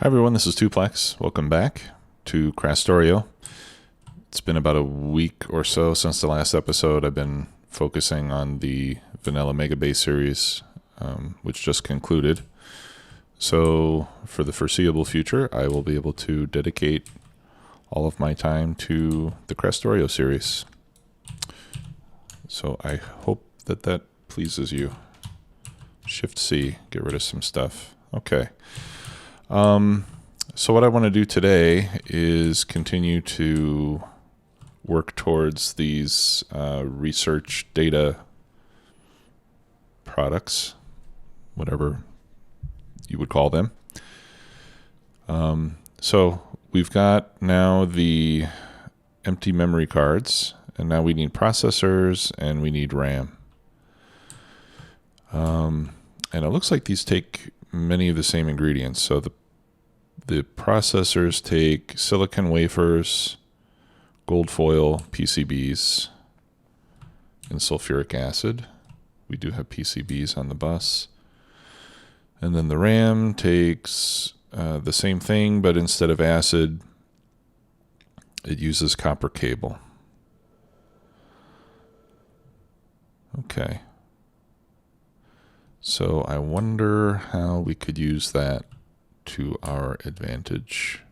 Hi everyone, this is Tuplex. Welcome back to Krastorio. It's been about a week or so since the last episode. I've been focusing on the Vanilla Mega Base series, which just concluded. So for the foreseeable future, I will be able to dedicate all of my time to the Krastorio series. So I hope that that pleases you. Shift C, get rid of some stuff. Okay. So what I want to do today is continue to work towards these research data products, whatever you would call them. So we've got now the empty memory cards, and now we need processors and we need RAM. And it looks like these take many of the same ingredients. So the processors take silicon wafers, gold foil, PCBs, and sulfuric acid. We do have PCBs on the bus. And then the RAM takes the same thing, but instead of acid, it uses copper cable. Okay. So I wonder how we could use that to our advantage.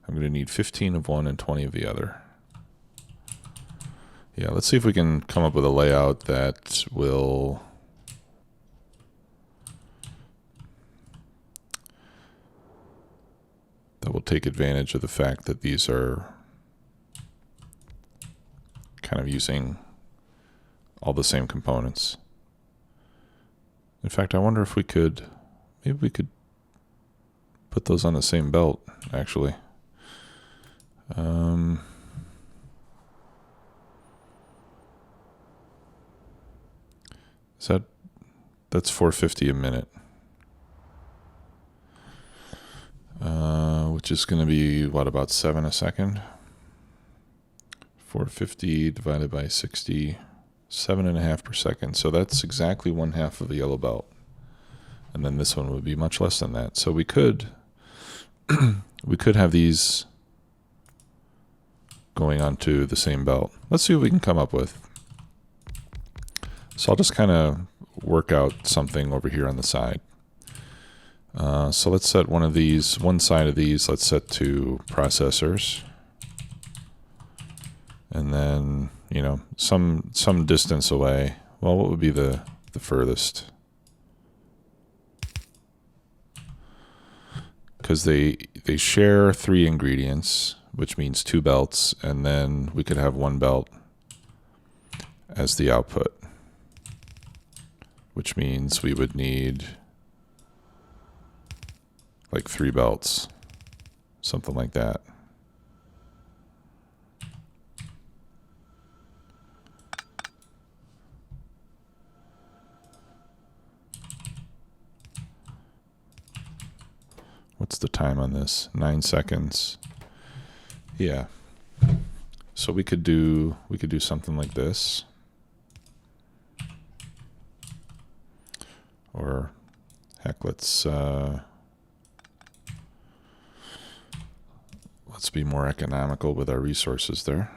I'm going to need 15 of one and 20 of the other. Yeah, let's see if we can come up with a layout that will take advantage of the fact that these are kind of using all the same components. In fact, I wonder if maybe we could put those on the same belt, actually. That's 450 a minute, which is going to be, what, about 7 a second? 450 divided by 60, 7.5 per second. So that's exactly 1/2 of the yellow belt. And then this one would be much less than that. So we could have these going onto the same belt. Let's see what we can come up with. So I'll just kind of work out something over here on the side. So let's set one side of these, let's set to processors. And then, some distance away. Well, what would be the furthest? Because they share 3 ingredients, which means 2 belts, and then we could have 1 belt as the output, which means we would need like 3 belts, something like that. What's the time on this? 9 seconds. Yeah. So we could do something like this. Or heck, let's be more economical with our resources there.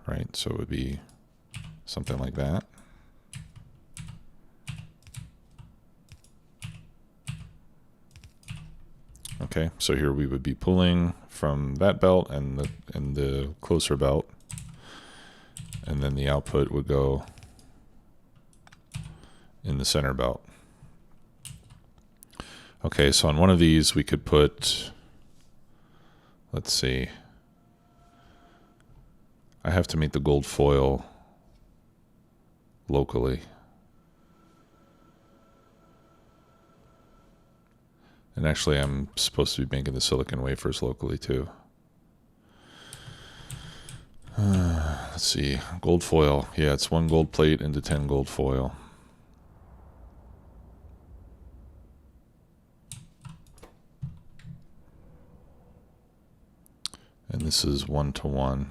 Right? So it would be something like that. Okay, so here we would be pulling from that belt and the closer belt, and then the output would go in the center belt. Okay, so on one of these we could put, let's see, I have to make the gold foil locally. And actually, I'm supposed to be making the silicon wafers locally, too. Let's see. Gold foil. Yeah, it's 1 gold plate into 10 gold foil. And this is 1:1.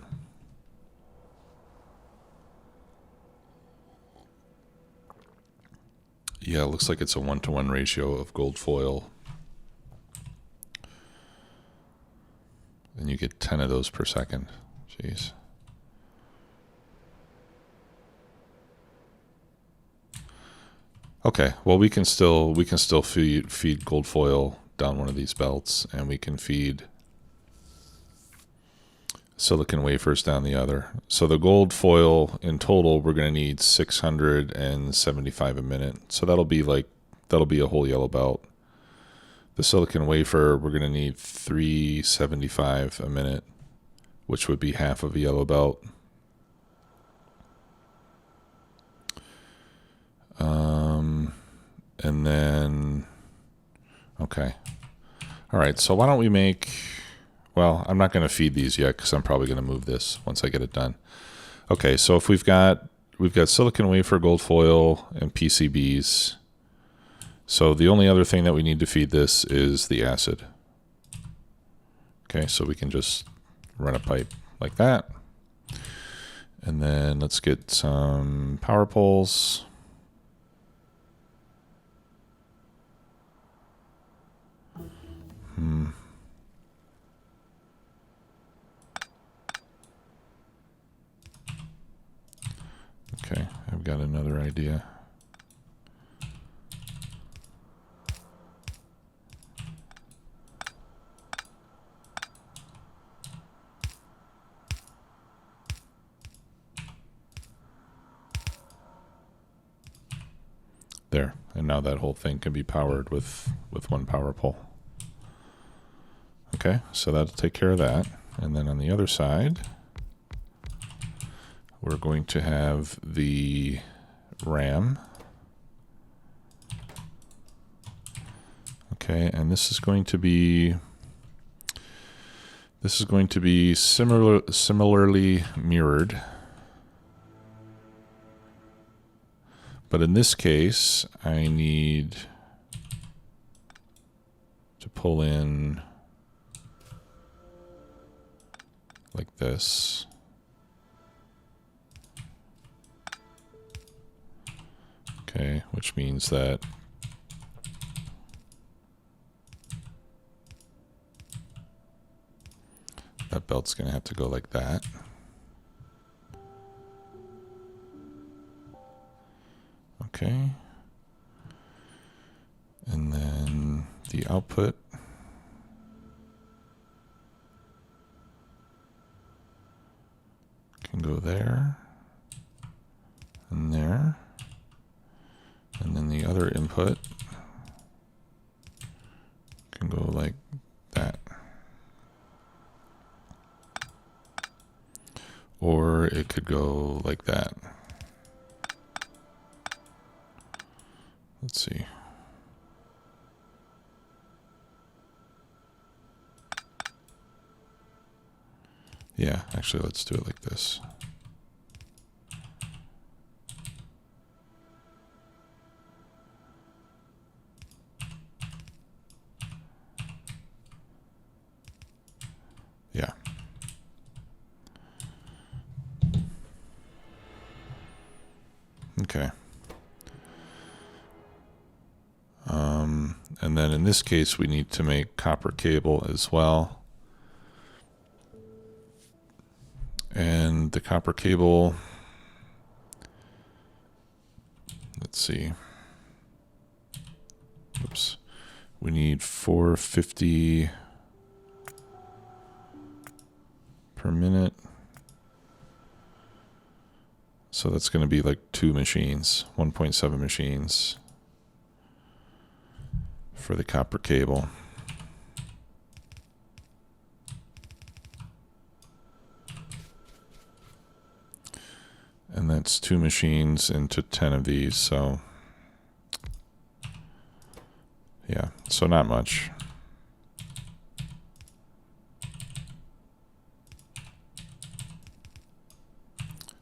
Yeah, it looks like it's a 1:1 ratio of gold foil 10 of those per second. Jeez. Okay, well we can still feed gold foil down one of these belts, and we can feed silicon wafers down the other. So the gold foil in total, we're going to need 675 a minute. So that'll be a whole yellow belt. The silicon wafer, we're going to need 375 a minute, which would be half of a yellow belt. And then, okay. All right, so why don't we make, well, I'm not going to feed these yet because I'm probably going to move this once I get it done. Okay, so if we've got silicon wafer, gold foil, and PCBs. So the only other thing that we need to feed this is the acid. Okay, so we can just run a pipe like that. And then let's get some power poles. Okay, I've got another idea. There, and now that whole thing can be powered with one power pole. Okay, so that'll take care of that. And then on the other side, we're going to have the RAM. Okay, and this is going to be similarly mirrored. But in this case, I need to pull in like this. Okay, which means that that belt's going to have to go like that. Okay. And then the output can go there and there. And then the other input can go like that. Or it could go like that. Let's see. Yeah, actually, let's do it like this. Yeah. Okay. And then in this case, we need to make copper cable as well. And the copper cable, let's see. Oops. We need 450 per minute. So that's going to be like 2 machines, 1.7 machines for the copper cable. And that's 2 machines into 10 of these, so yeah, so not much.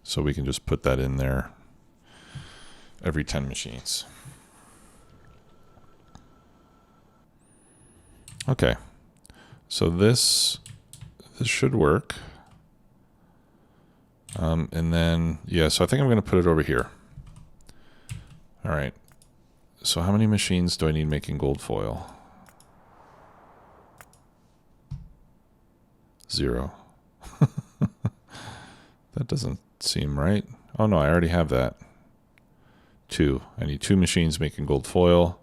So we can just put that in there every 10 machines. Okay, so this should work. And then, yeah, so I think I'm going to put it over here. All right, so how many machines do I need making gold foil? 0. That doesn't seem right. Oh no, I already have that. 2. I need 2 machines making gold foil.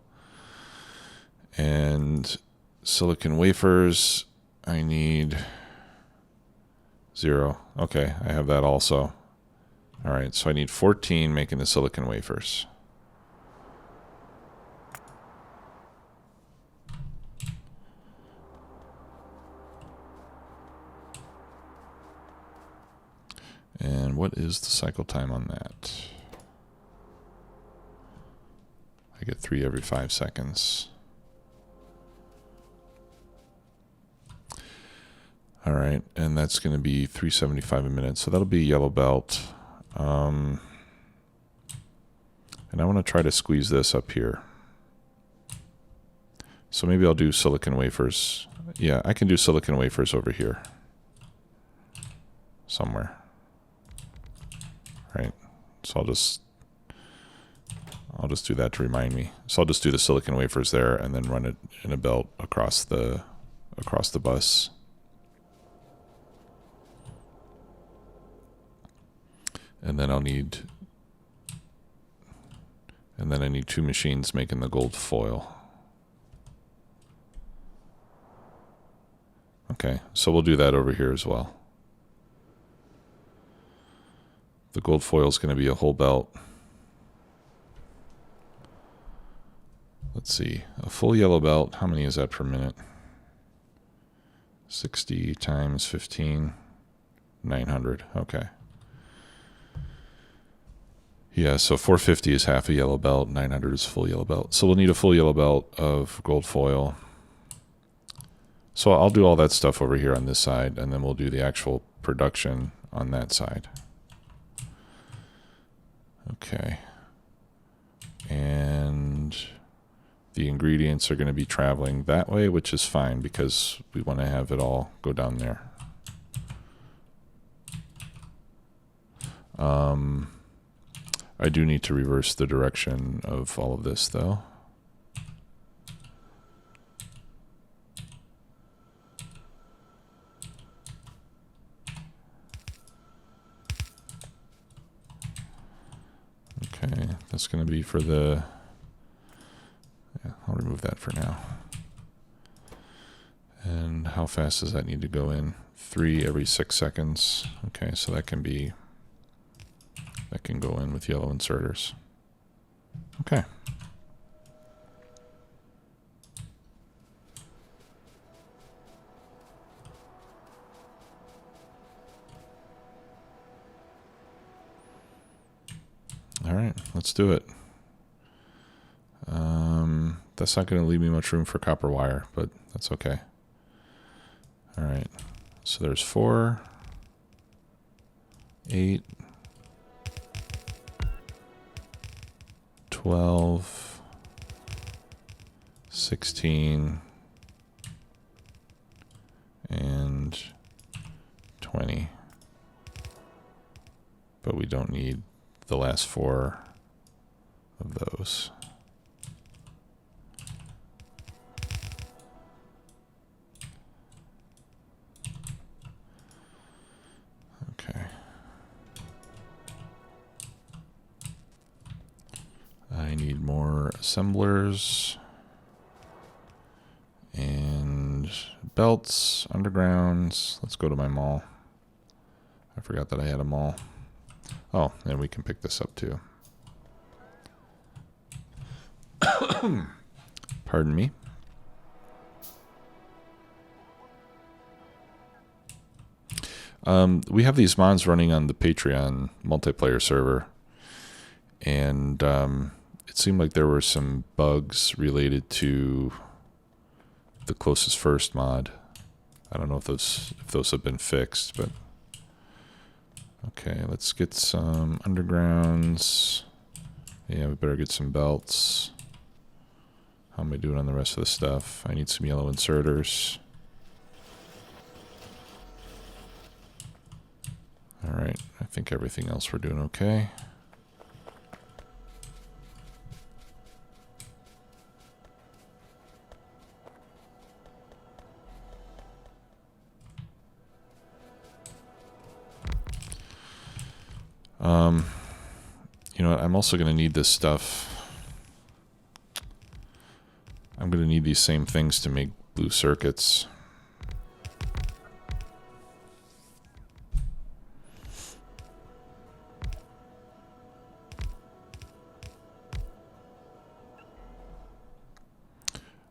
And silicon wafers, I need 0. Okay, I have that also. All right, so I need 14 making the silicon wafers. And what is the cycle time on that? I get 3 every 5 seconds. All right, and that's going to be 375 a minute. So that'll be yellow belt. And I want to try to squeeze this up here. So maybe I'll do silicon wafers. Yeah, I can do silicon wafers over here. Somewhere. Right. So I'll just do that to remind me. So I'll just do the silicon wafers there and then run it in a belt across the bus. And then I need 2 machines making the gold foil. Okay, so we'll do that over here as well. The gold foil is going to be a whole belt. Let's see, a full yellow belt, how many is that per minute? 60 times 15, 900, okay. Yeah, so 450 is half a yellow belt, 900 is full yellow belt. So we'll need a full yellow belt of gold foil. So I'll do all that stuff over here on this side, and then we'll do the actual production on that side. Okay. And the ingredients are going to be traveling that way, which is fine because we want to have it all go down there. I do need to reverse the direction of all of this, though. Okay, that's going to be for the... Yeah, I'll remove that for now. And how fast does that need to go in? 3 every 6 seconds. Okay, so that can be... That can go in with yellow inserters. Okay. All right, let's do it. That's not going to leave me much room for copper wire, but that's okay. All right, so there's 4, 8, 12, 16, and 20. But we don't need the last 4 of those. Okay. I need more assemblers and belts, undergrounds. Let's go to my mall. I forgot that I had a mall. Oh, and we can pick this up too. Pardon me. We have these mods running on the Patreon multiplayer server, and it seemed like there were some bugs related to the closest first mod. I don't know if those have been fixed, but okay, let's get some undergrounds. Yeah, we better get some belts. How am I doing on the rest of the stuff? I need some yellow inserters. All right, I think everything else we're doing okay. what? I'm also going to need this stuff. I'm going to need these same things to make blue circuits.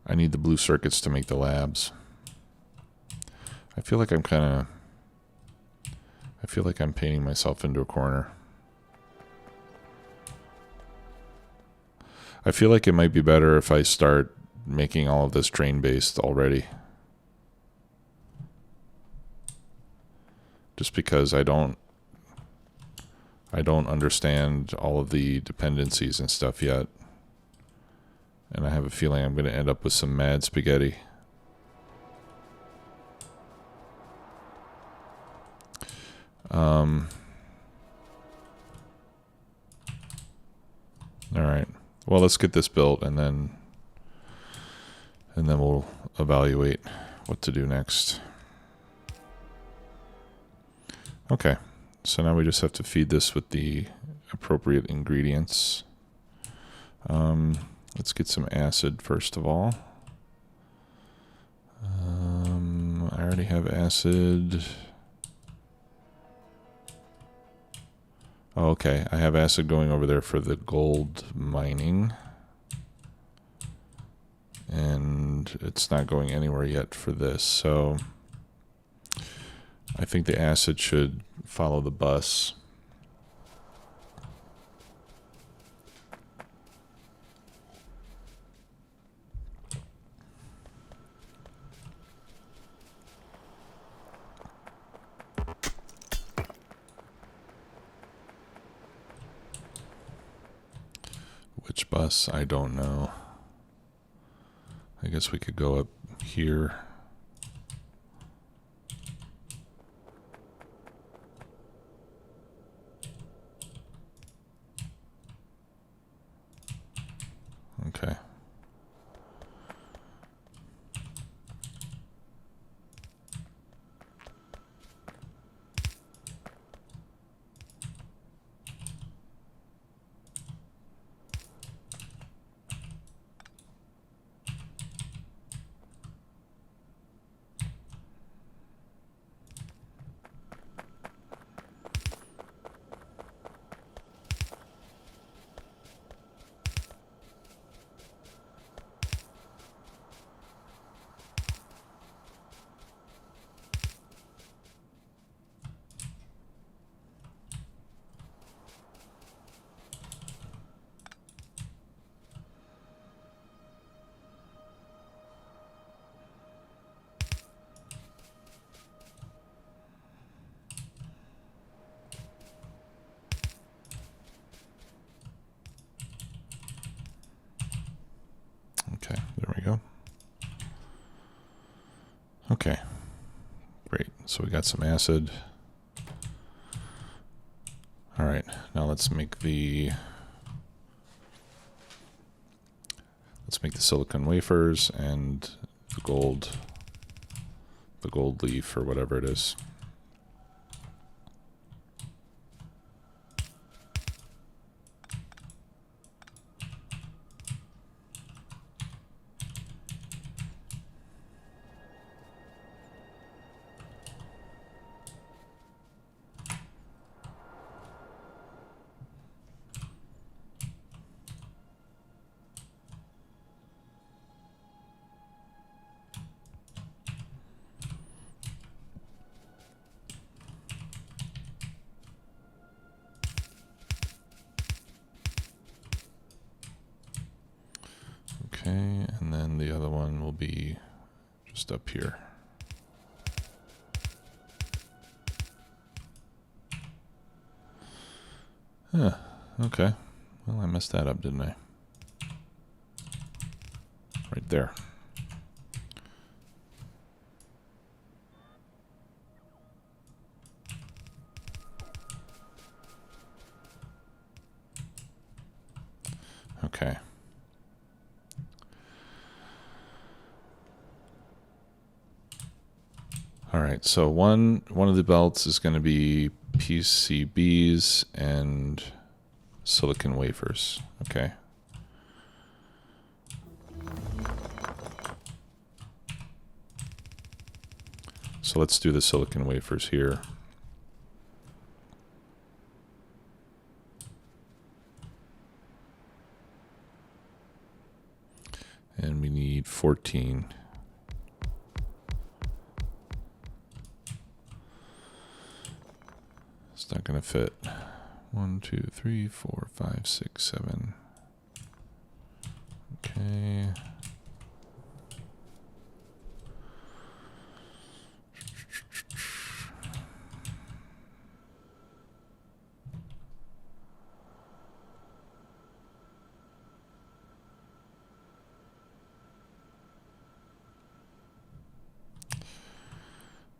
I need the blue circuits to make the labs. I feel like I'm painting myself into a corner. I feel like it might be better if I start making all of this train based already. Just because I don't understand all of the dependencies and stuff yet. And I have a feeling I'm going to end up with some mad spaghetti. All right. Well, let's get this built and then we'll evaluate what to do next. Okay. So now we just have to feed this with the appropriate ingredients. Let's get some acid first of all. I already have acid. Oh, okay, I have acid going over there for the gold mining. And it's not going anywhere yet for this, so I think the acid should follow the bus. Which bus? I don't know. I guess we could go up here. Okay. Okay, there we go. Okay, great. So we got some acid. All right, now let's make the silicon wafers and the gold leaf or whatever it is. Okay, and then the other one will be just up here. Huh, okay. Well, I messed that up, didn't I? Right there. Okay. All right, so one of the belts is going to be PCBs and silicon wafers. Okay. So let's do the silicon wafers here. And we need 14. It's not going to fit. 1, 2, 3, 4, 5, 6, 7. Okay.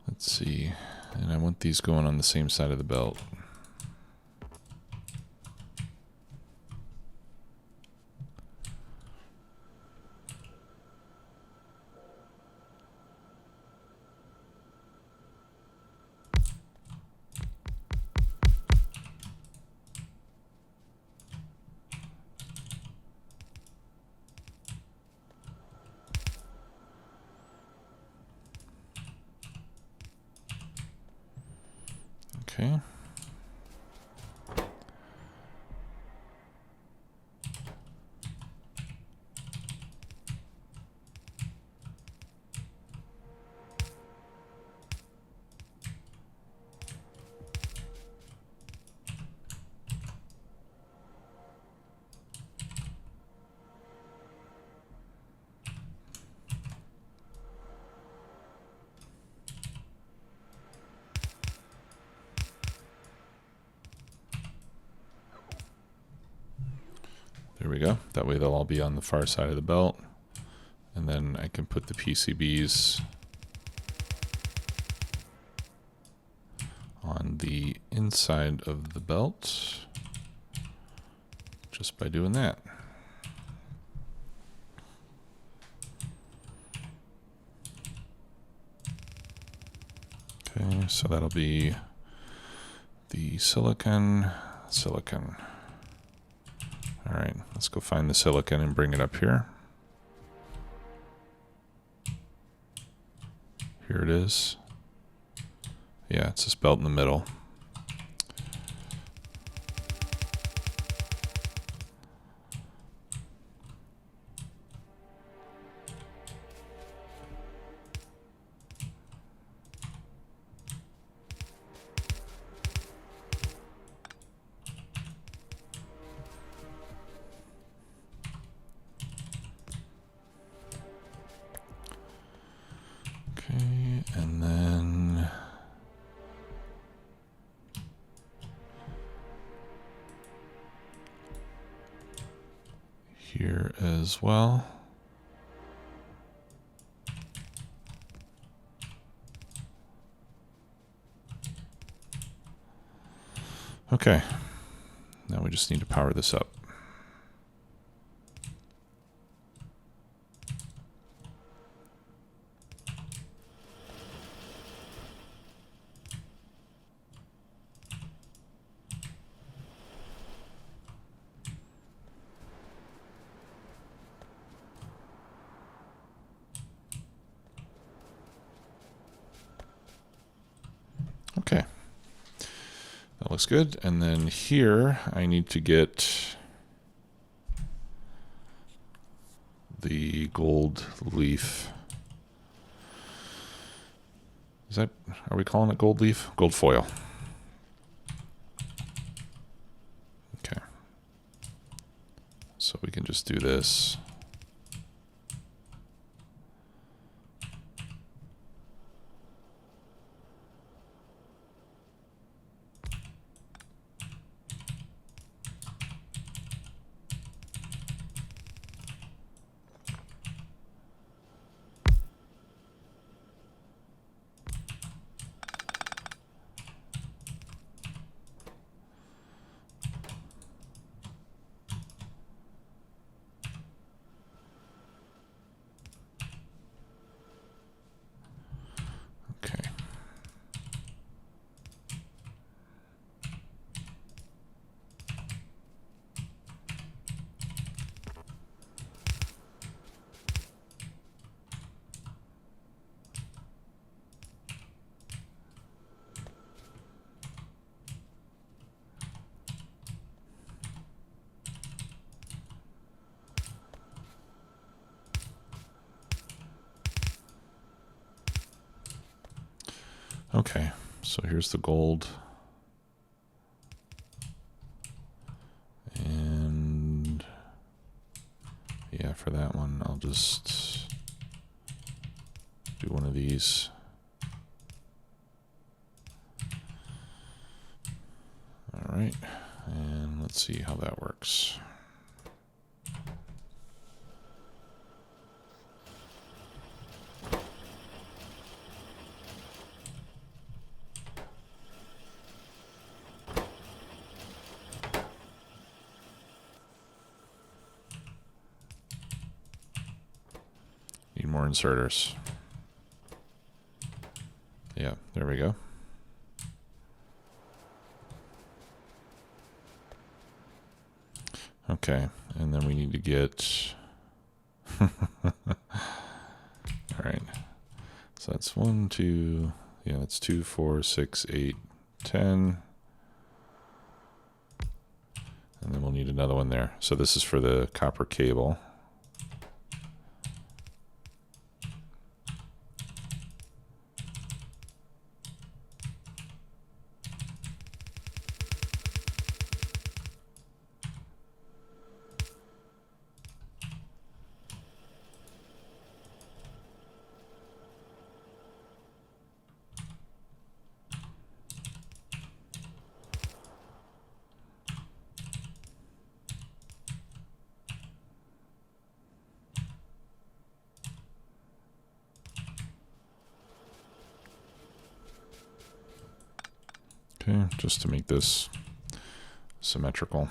Let's see. And I want these going on the same side of the belt. Okay. There we go. That way they'll all be on the far side of the belt. And then I can put the PCBs on the inside of the belt just by doing that. Okay, so that'll be the silicon. All right, let's go find the silicon and bring it up here. Here it is. Yeah, it's this belt in the middle. Okay, and then here as well. Okay, now we just need to power this up. Okay, that looks good. And then here I need to get the gold leaf. Is that, are we calling it gold leaf? Gold foil. Okay. So we can just do this. Okay, so here's the gold. And yeah, for that one, I'll just do one of these. All right, and let's see how that works. Need more inserters. Yeah, there we go. Okay, and then we need to get... All right. So that's 1, 2, yeah, that's 2, 4, 6, 8, 10. And then we'll need another one there. So this is for the copper cable. Okay, just to make this symmetrical.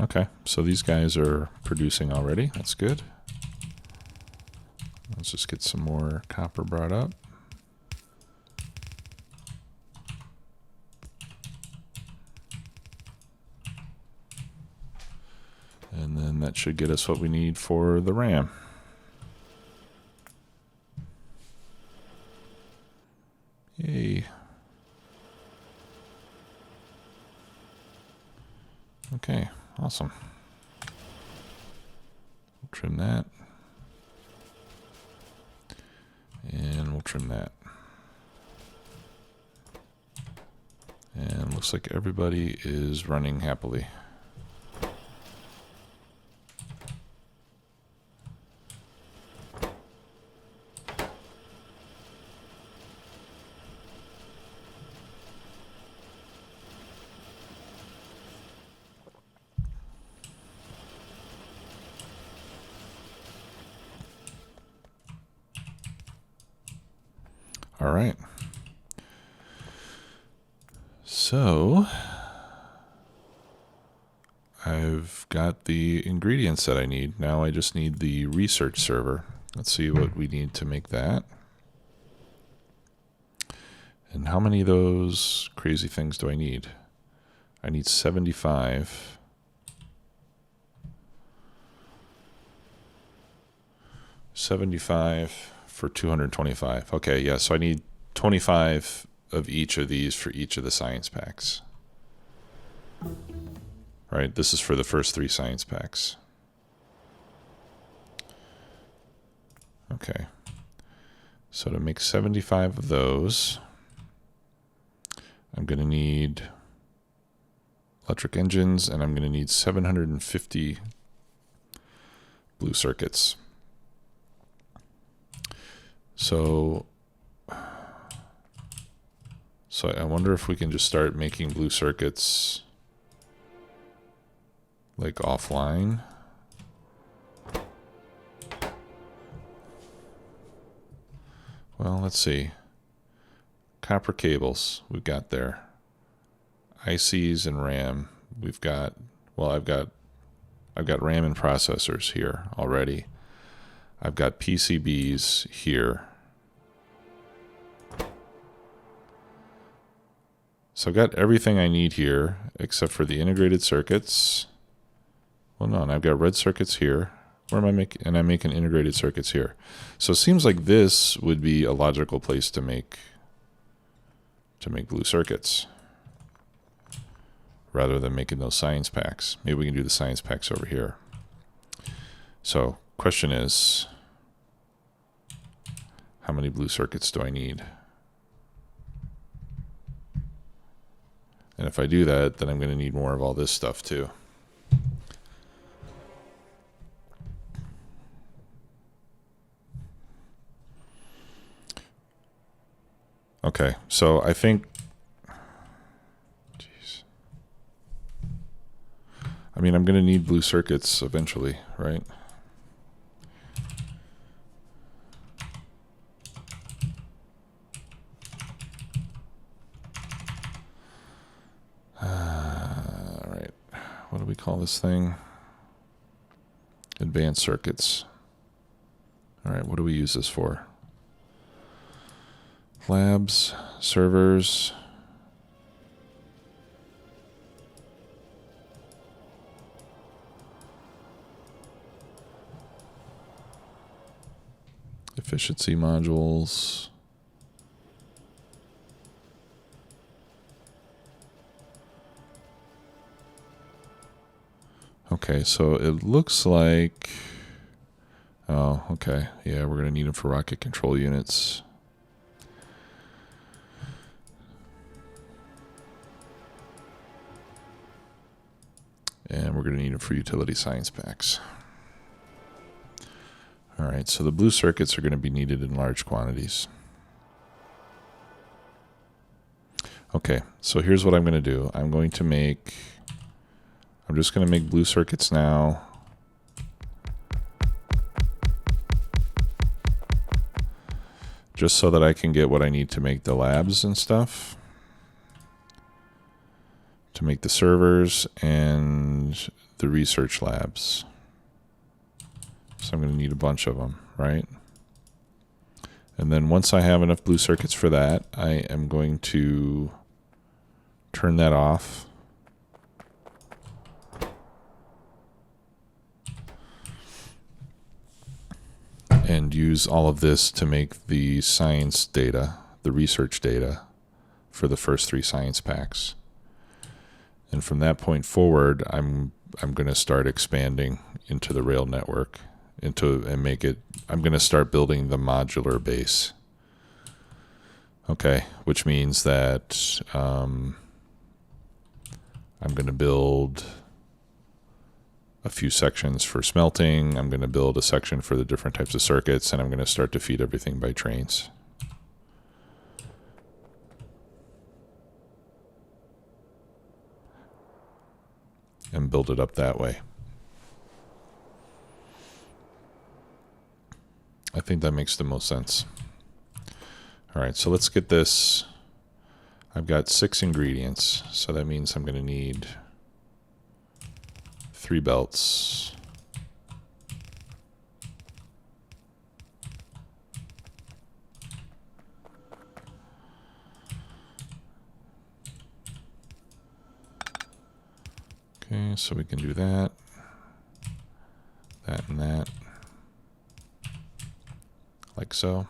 Okay, so these guys are producing already. That's good. Let's just get some more copper brought up. And then that should get us what we need for the RAM. Yay. Okay, awesome. We'll trim that. And we'll trim that. And looks like everybody is running happily. All right. So I've got the ingredients that I need. Now I just need the research server. Let's see what we need to make that. And how many of those crazy things do I need? I need 75. For 225. Okay, yeah, so I need 25 of each of these for each of the science packs. Right, this is for the first 3 science packs. Okay, so to make 75 of those, I'm going to need electric engines, and I'm going to need 750 blue circuits. So I wonder if we can just start making blue circuits like offline. Well, let's see. Copper cables we've got there. ICs and RAM we've got. Well, I've got RAM and processors here already. I've got PCBs here. So I've got everything I need here except for the integrated circuits. Well, no, and I've got red circuits here. Where am I making? And I'm making integrated circuits here. So it seems like this would be a logical place to make blue circuits rather than making those science packs. Maybe we can do the science packs over here. So question is, how many blue circuits do I need? And if I do that, then I'm going to need more of all this stuff too. Okay, so I think, jeez. I mean, I'm going to need blue circuits eventually, right? All right, what do we call this thing? Advanced circuits. All right, what do we use this for? Labs, servers. Efficiency modules. Okay, so it looks like, oh, okay. Yeah, we're going to need them for rocket control units. And we're going to need them for utility science packs. All right, so the blue circuits are going to be needed in large quantities. Okay, so here's what I'm going to do. I'm just going to make blue circuits now. Just so that I can get what I need to make the labs and stuff. To make the servers and the research labs. So I'm going to need a bunch of them, right? And then once I have enough blue circuits for that, I am going to turn that off. And use all of this to make the science data, the research data for the first 3 science packs. And from that point forward, I'm going to start expanding into the rail network I'm going to start building the modular base. Okay, which means that I'm going to build a few sections for smelting. I'm going to build a section for the different types of circuits, and I'm going to start to feed everything by trains. And build it up that way. I think that makes the most sense. All right, so let's get this. I've got 6 ingredients, so that means I'm going to need 3 belts. Okay, so we can do that, that, and that, like so.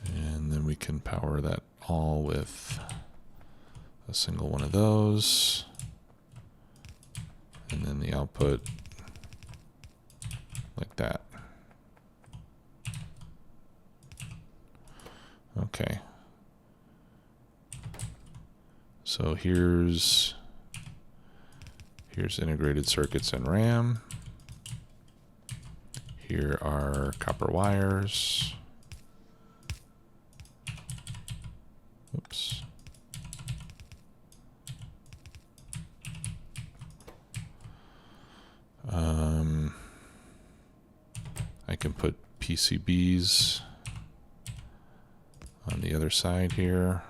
And then we can power that all with a single one of those. And then the output like that. Okay. So here's integrated circuits and RAM. Here are copper wires. Oops. I can put PCBs on the other side here.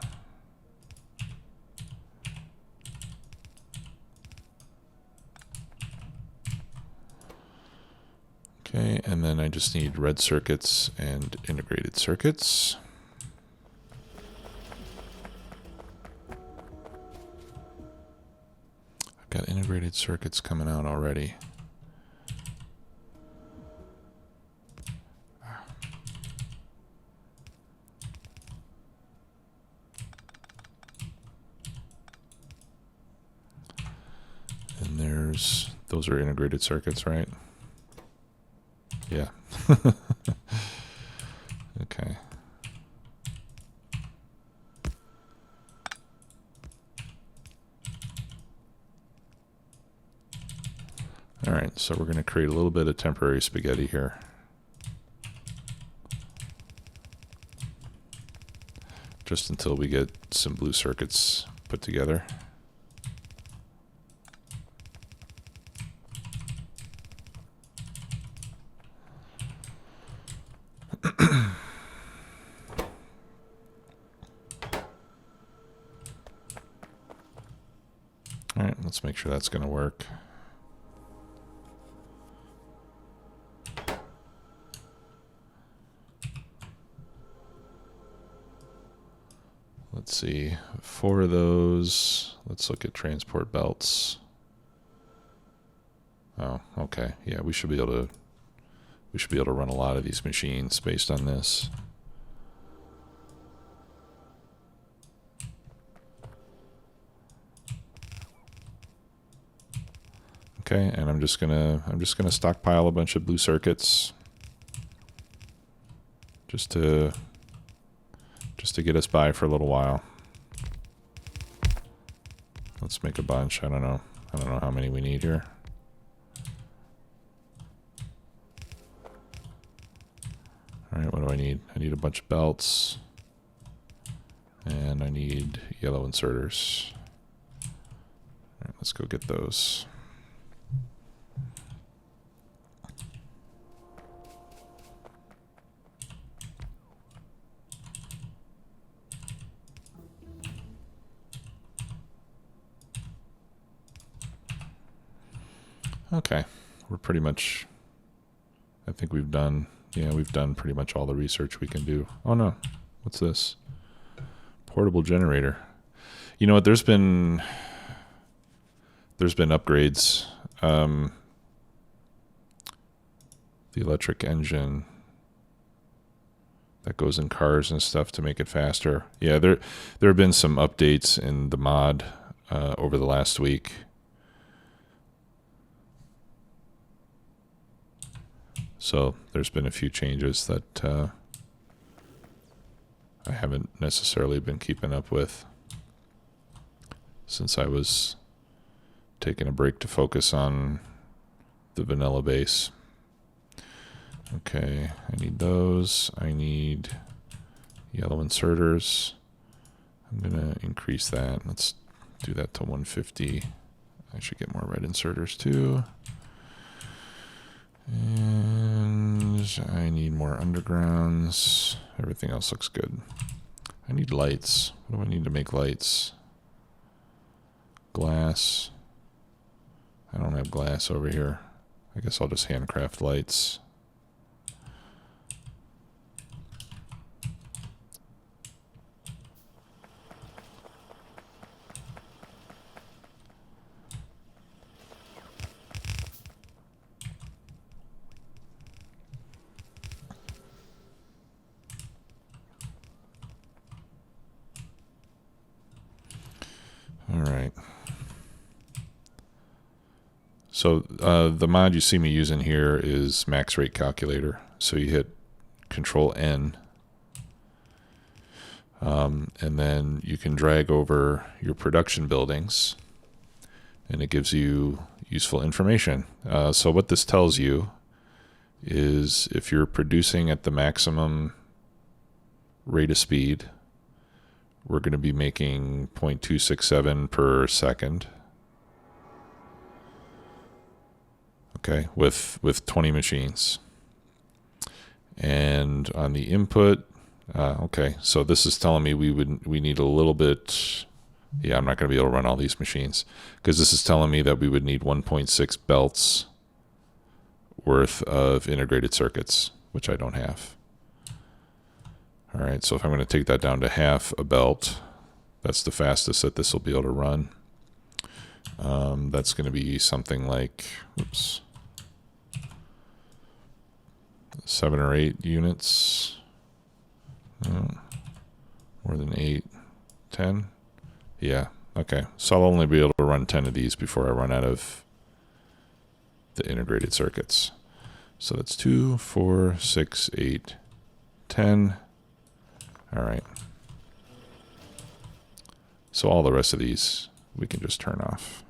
Okay, and then I just need red circuits and integrated circuits. I've got integrated circuits coming out already. Those are integrated circuits, right? Yeah. Okay. All right, so we're going to create a little bit of temporary spaghetti here. Just until we get some blue circuits put together. All right, let's make sure that's going to work. Let's see, 4 of those. Let's look at transport belts. Oh, okay. Yeah, we should be able to run a lot of these machines based on this. Okay, and I'm just gonna stockpile a bunch of blue circuits just to get us by for a little while. Let's make a bunch. I don't know how many we need here. All right, what do I need? I need a bunch of belts, and I need yellow inserters. All right, let's go get those. Okay, we're pretty much, I think we've done pretty much all the research we can do. Oh no, what's this? Portable generator. You know what, there's been upgrades. The electric engine that goes in cars and stuff to make it faster. Yeah, there have been some updates in the mod over the last week. So there's been a few changes that I haven't necessarily been keeping up with since I was taking a break to focus on the vanilla base. Okay, I need those. I need yellow inserters. I'm going to increase that. Let's do that to 150. I should get more red inserters too. And I need more undergrounds. Everything else looks good. I need lights. What do I need to make lights? Glass. I don't have glass over here. I guess I'll just handcraft lights. All right. So the mod you see me using here is max rate calculator. So you hit Control N, and then you can drag over your production buildings, and it gives you useful information. So what this tells you is if you're producing at the maximum rate of speed, we're going to be making 0.267 per second. Okay, with 20 machines. And on the input, okay, so this is telling me we need a little bit. Yeah, I'm not going to be able to run all these machines because this is telling me that we would need 1.6 belts worth of integrated circuits, which I don't have. All right, so if I'm going to take that down to half a belt, that's the fastest that this will be able to run. That's going to be something like, oops, 7 or 8 units. More than 8, 10. Yeah, okay. So I'll only be able to run 10 of these before I run out of the integrated circuits. So that's 2, 4, 6, 8, 10. All right. So all the rest of these we can just turn off.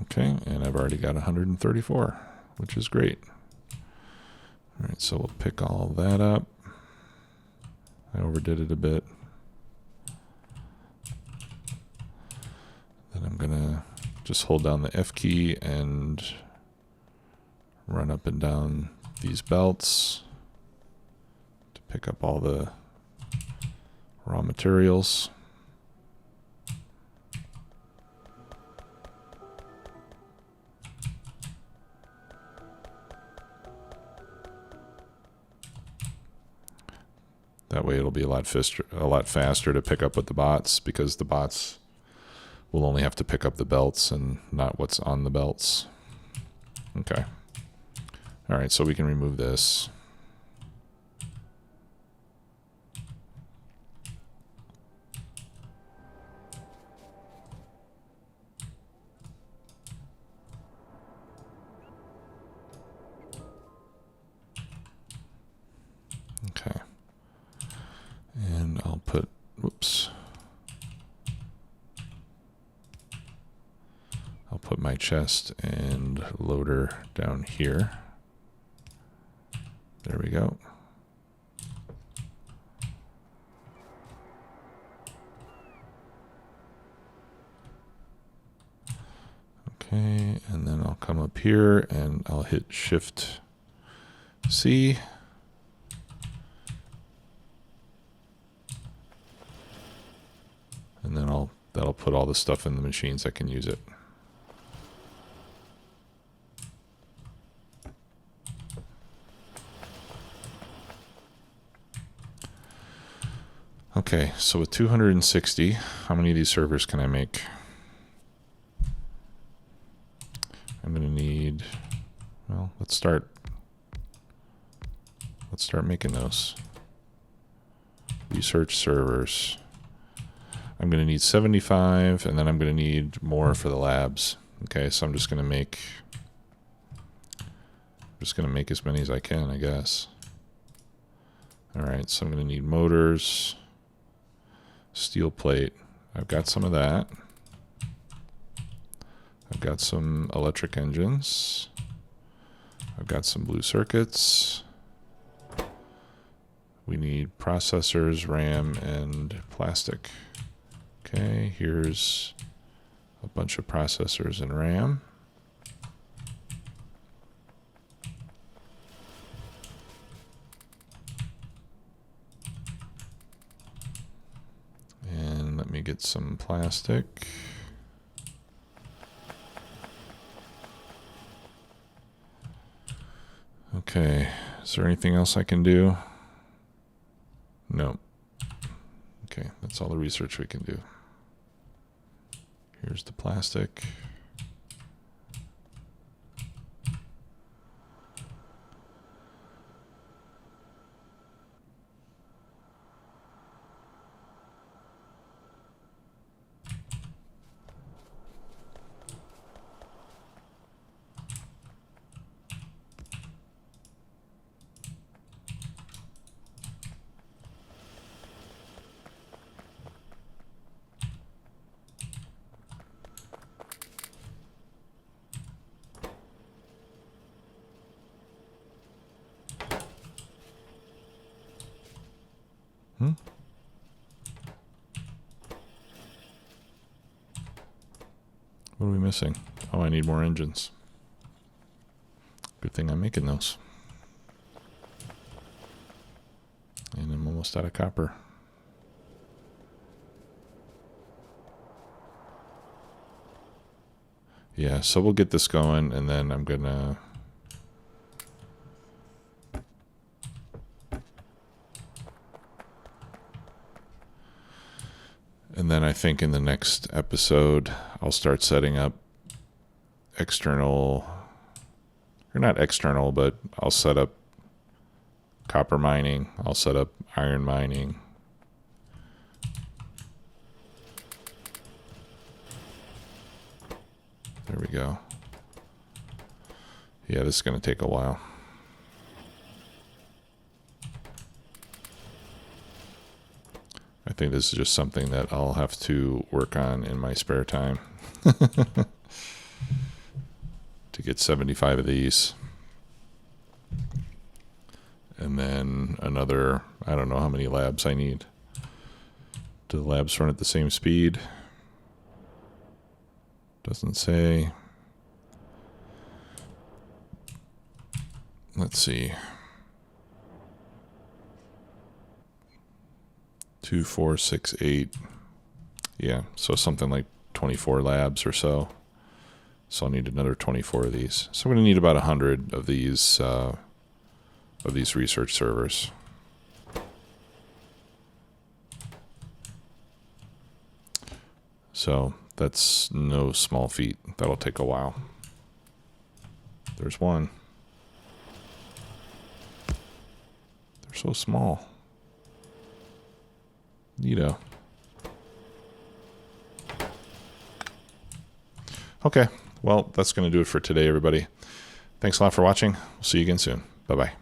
Okay, and I've already got 134, which is great. All right, so we'll pick all that up. I overdid it a bit. Then I'm gonna just hold down the F key and run up and down these belts to pick up all the raw materials. That way it'll be a lot faster to pick up with the bots, because the bots will only have to pick up the belts and not what's on the belts. Okay. All right, so we can remove this. Okay. And I'll put, whoops. I'll put my chest and loader down here. There we go. Okay, and then I'll come up here and I'll hit Shift C. And then that'll put all the stuff in the machines that can use it. Okay, so with 260, how many of these servers can I make? I'm gonna need, well, let's start making those. Research servers. I'm going to need 75, and then I'm going to need more for the labs. Okay, so I'm just going to make as many as I can, I guess. All right, so I'm going to need motors, steel plate. I've got some of that. I've got some electric engines. I've got some blue circuits. We need processors, RAM, and plastic. Okay, here's a bunch of processors and RAM. And let me get some plastic. Okay, is there anything else I can do? No. Okay, that's all the research we can do. Here's the plastic. What are we missing? Oh, I need more engines. Good thing I'm making those. And I'm almost out of copper. Yeah, so we'll get this going, and then I'm gonna... And then I think in the next episode, I'll start setting up external, or not external, but I'll set up copper mining. I'll set up iron mining. There we go. Yeah, this is going to take a while. I think this is just something that I'll have to work on in my spare time. To get 75 of these. And then another, I don't know how many labs I need. Do the labs run at the same speed? Doesn't say. Let's see. 2, 4, 6, 8. Yeah, so something like 24 labs or so. So I'll need another 24 of these. So I'm going to need about 100 of these research servers. So that's no small feat. That'll take a while. There's one. They're so small. Neato. Okay, well, that's going to do it for today, everybody. Thanks a lot for watching. We'll see you again soon. Bye-bye.